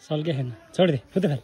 सल के खेल्न छोडिदे फुत्ते फेल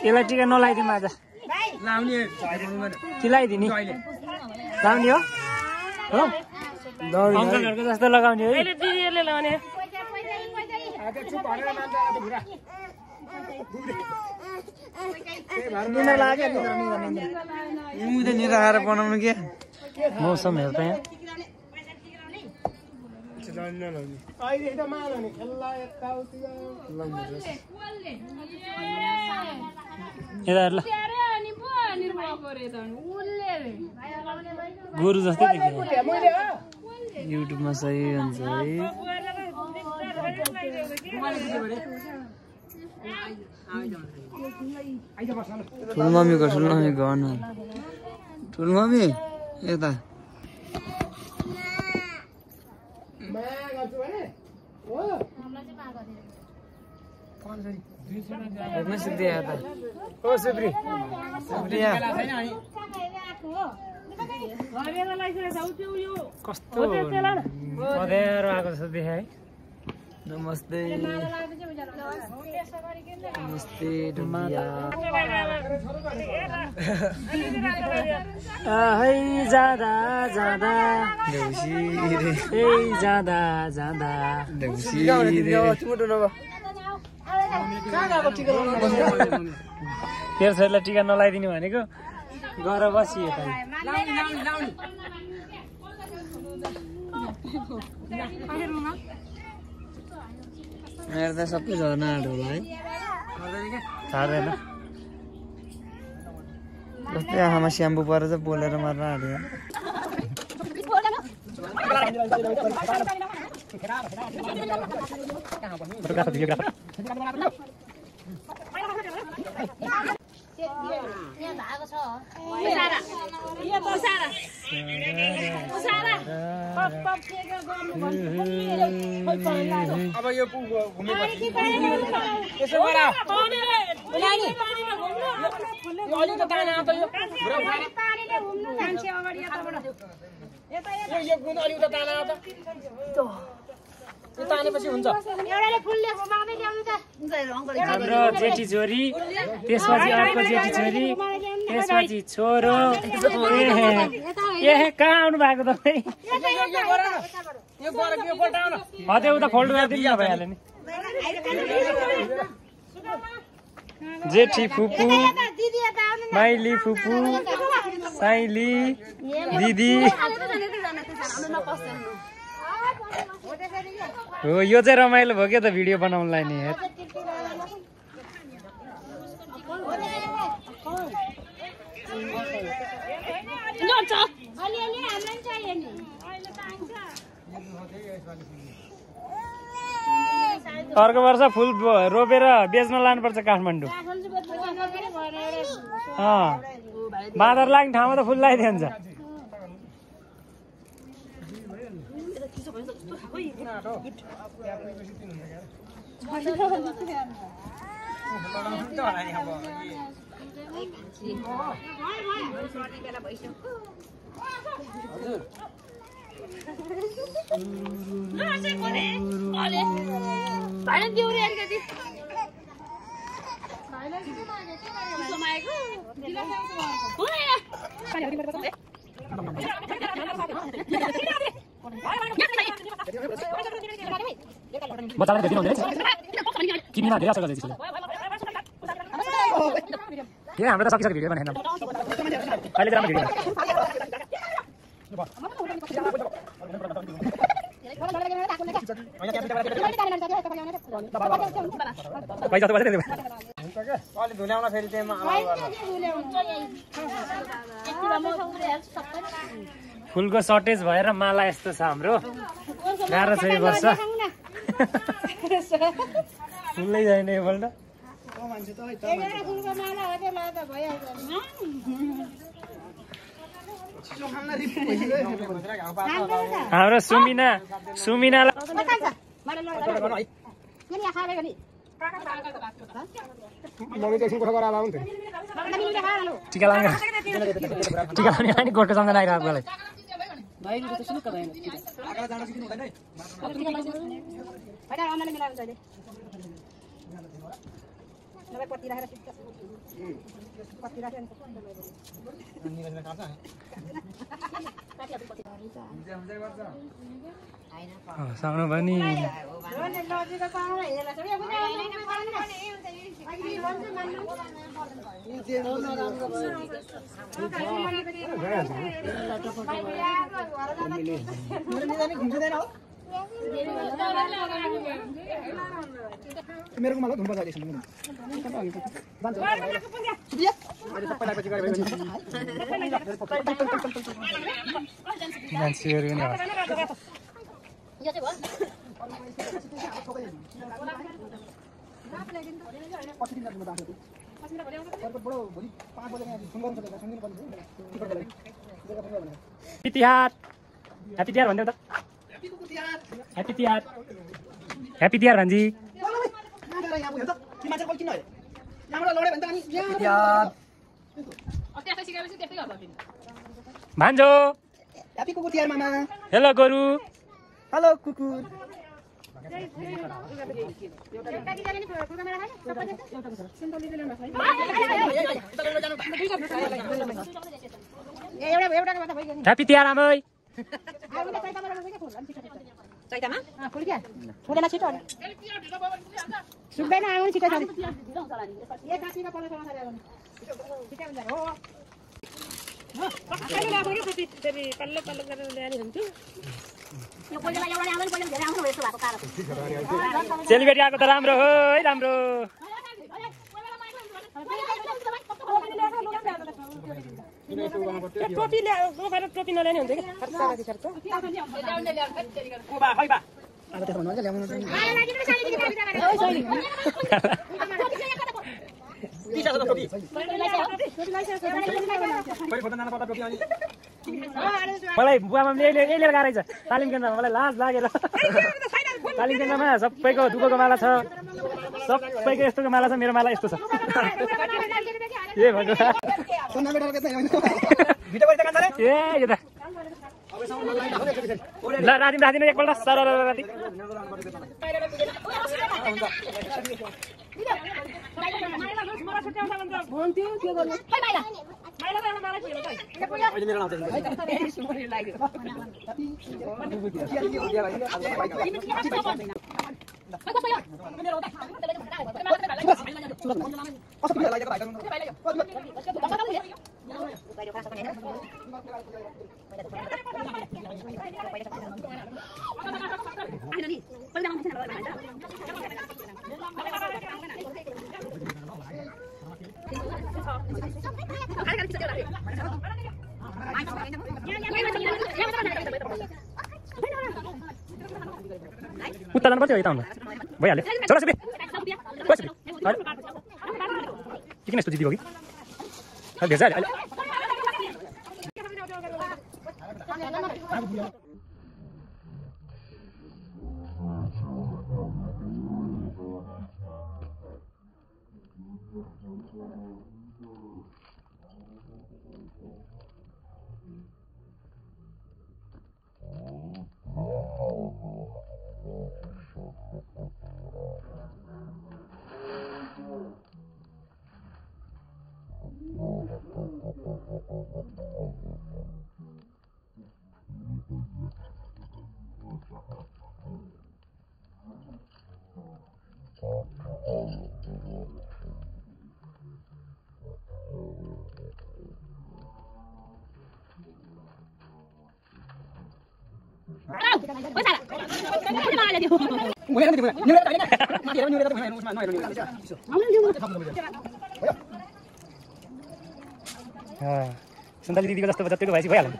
यसलाई टिका नलाइदिउँ आज कि लगाइदिने लाउने हो अङ्कलहरूको जस्तो लगाउने है निराएर बनाउनु के मौसम हेर त यहाँ यता ल गोरु जस्तै देखियो युट्युबमा सही हुन्छ है ठुलमम्मीको ठुलमम्मी घर न ठुलमम्मी यता कस्तो पदेर आएको जस्तो देखायो है नमस्ते नमस्ते है जाँदा जाँदा जाँदा जाँदा तेरो छोरीलाई टिका नलाइदिने भनेको गएर बसियो त मेरो त सबै झर्न आँट्यो होला है छाड्दैन जस्तै आँखामा स्याम्पू परेर बोलेर मार्न आँट्यो अब यो घुमेपछि यसो गर अलि त ताना त यो पानीले घुम्नु मान्छे अगाडि यताबाट यो गुण अलि त ताना त त्यो तानेपछि हुन्छ एउटाले फुलले घुमाउँदै ल्याउनु त हाम्रो जेठी छोरी त्यसपछि अर्को जेठी छोरी त्यसपछि छोरो ए कहाँ आउनु भएको तपाईँ यो गर के पल्टाउन हते उता फोल्ड गरिदिनु न भइहाल्यो नि जेठी फुपू माइली फुपू साइली दिदी हो यो चाहिँ रमाइलो भयो क्या त भिडियो बनाउनलाई नि अर्को वर्ष फुल रोपेर बेच्न लानुपर्छ काठमाडौँ बाँदर लाग्ने ठाउँमा त फुल लगाइदिन्छ बच्चालाई भेटिनु हुँदैन किनीमा धेरै असर गर्छ के हाम्रो त सकिसक्यो भिडियो बनाएन अहिले त राम्रो भिडियो पैसा त बजेको अलि धुल्याउन फेरि त्यसमा फुलको सर्टेज भएर माला यस्तो छ हाम्रो गाह्रो छ यो वर्ष फुल्दै छैन योपल्ट हाम्रो सुमिनालाई टिका लाउने गोठको सम्झना आइरहेको बेला साउनु पनि मेरो मलाई धुम्पा जाइछ ह्याप्पी तिहार भन्दै त ह्याप्पी तिहार भन्जी भान्जो ह्याप्पी कुकुर तिहार मामा हेलो गोरु हेलो कुकुर ह्याप्पी तिहार आमै सुक्दैन आउनु छिटो छ चेलीबेटी आएको त राम्रो हो है राम्रो टोपी नल्याउने हुन्छ कि मलाई बुवामाले यही लिएर गाह्रै छ तालिम केन्द्रमा मलाई लाज लागेर तालिम केन्द्रमा सबैको दुःखको माला छ सबैको यस्तोको माला छ मेरो माला यस्तो छ ए भगवान् ए यो त ल राधिम एकपल्ट सर राधि उता जानु पर्थ्यो यता आउनु भइहाल्यो छोरा सुबे किन यस्तो जिद्दी भयो कि भेट्छ अहिले सुन्तली दिदीको जस्तो जतिको भएपछि भइहाल्यो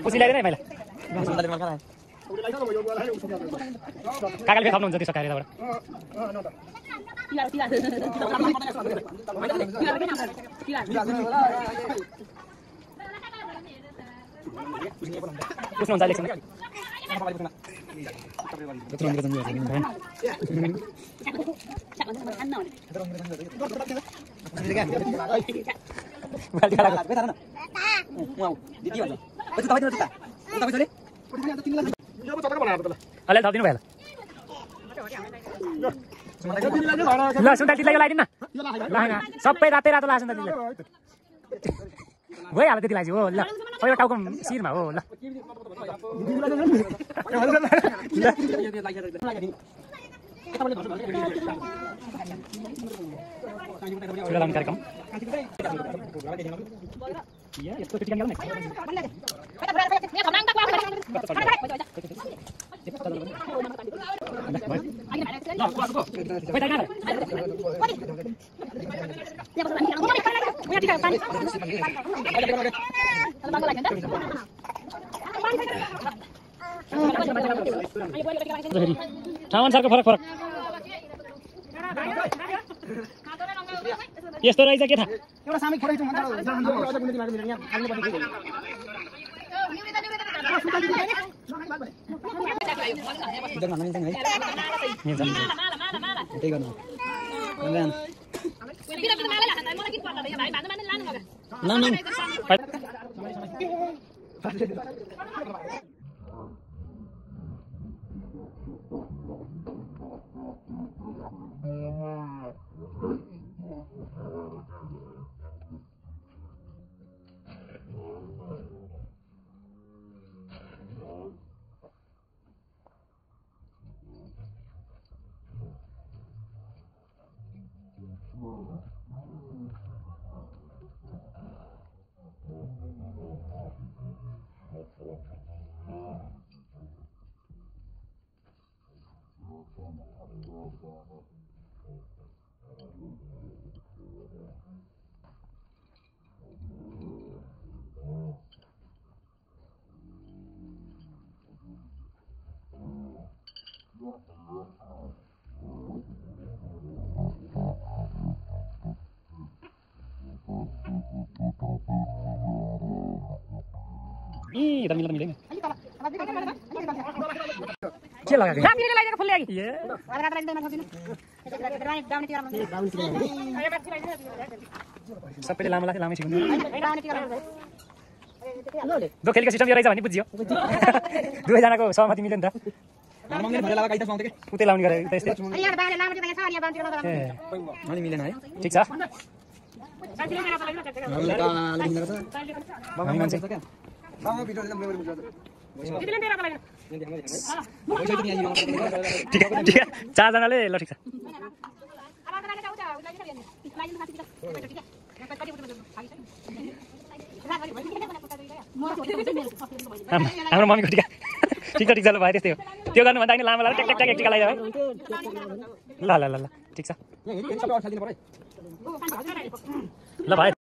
खुसी लाग्दैन है मलाई काकाले फेरि थप्नुहुन्छ त्यो सकाएर यताबाट पुस्नुहुन्छ इलेक्सन अलि थपिदिनु भयो ल सुन्तली दिदीलाई लगाइदिनु न ल सबै रातै रातो लाग्छ नि त दिदीलाई भइहाल्यो त्यति लाग्छ हो ल पहिलो टाउको शिरमा हो ल कार्यक्रम यस्तो पिटिकन गर्नु ठाउँ अनुसारको फरक फरक यस्तो रहेछ के थाहा एउटा सामै खोरै छु इधर मिल मिलेंगे के लगा गया रामगिरी लगाइदिएको फुल लागि ये रात रात डाउन टियर सबैले लामो लाग्छ लामै सिक्नु दोखेलीको सिस्टम यो रहेछ भने बुझ्यो दुवैजनाको सहमति मिल्यो नि त उतै लाउने गरेर त्यस्तै अनि मिलेन है ठिक छ हामी मान्छे ठिक ठिक 4 जनाले ल ठिक छ हाम्रो मम्मीको टिका ठिक छ ल भाइ त्यस्तै हो त्यो गर्नुभन्दा नि लामो लामो ट्याक ट्याक टिका लगाइदियो भाइ ल ल ल ल ठिक छ ल भाइ